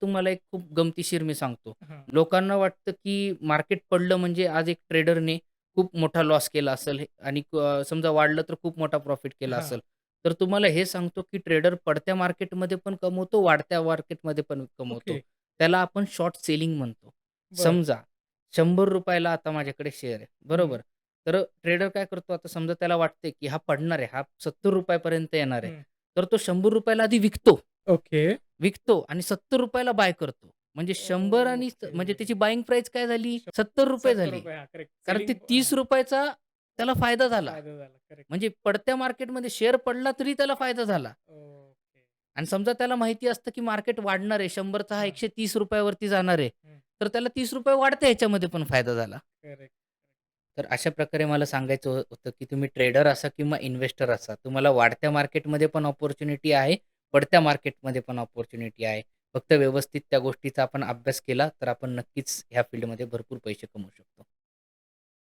तुम्हाला एक खूप गमतीशीर मी सांगतो. हां. लोकांना वाटतं, की मार्केट पडलं म्हणजे आज एक ट्रेडरने खूप मोठा लॉस केला असेल आणि समजा वाढलं तर खूप मोठा प्रॉफिट केला हां. असेल. तर तुम्हाला हे सांगतो, की ट्रेडर पडत्या मार्केटमध्ये पण कमवतो, वाढत्या मार्केटमध्ये पण कमवतो. ओके. त्याला आपण शॉर्ट सेलिंग म्हणतो. बरं. समजा ₹100 ला आता माझ्याकडे शेअर आहे, हं, बरोबर? तर ट्रेडर काय करतो आता समजा त्याला वाटते, की हा पडणार आहे, हा ₹70 पर्यंत येणार आहे. हं. तर तो ₹100 ला आधी विकतो. ओके. विकतो आणि ₹70 ला बाय करतो. म्हणजे 100 आणि ओके. म्हणजे त्याची बायिंग प्राईस काय झाली? श ₹70 झाली. ₹70 हां, करेक्ट. कारण ते सेलिंग ₹30 चा त्याला फायदा झाला. फायदा झाला. करेक्ट. म्हणजे पडत्या मार्केटमध्ये शेअर पडला तरी त्याला फायदा झाला. ओके. आणि समजा त्याला माहिती असतं, की मार्केट वाढणार आहे. 100 चा हा हां. ₹130 वरती जाणार आहे. हं. तर त्याला ₹30 वाढत्या ह्याच्यामध्ये पण फायदा झाला. करेक्ट. तर अशा प्रकारे मला सांगायचं होतं, की तुम्ही ट्रेडर असा किंवा इन्व्हेस्टर असा, तुम्हाला वाढत्या मार्केटमध्ये पण अपॉर्च्युनिटी आहे, पडत्या मार्केटमध्ये पण अपॉर्च्युनिटी आहे. फक्त व्यवस्थित त्या गोष्टीचा आपण अभ्यास केला, तर आपण नक्कीच ह्या फील्डमध्ये भरपूर पैसे कमवू शकतो.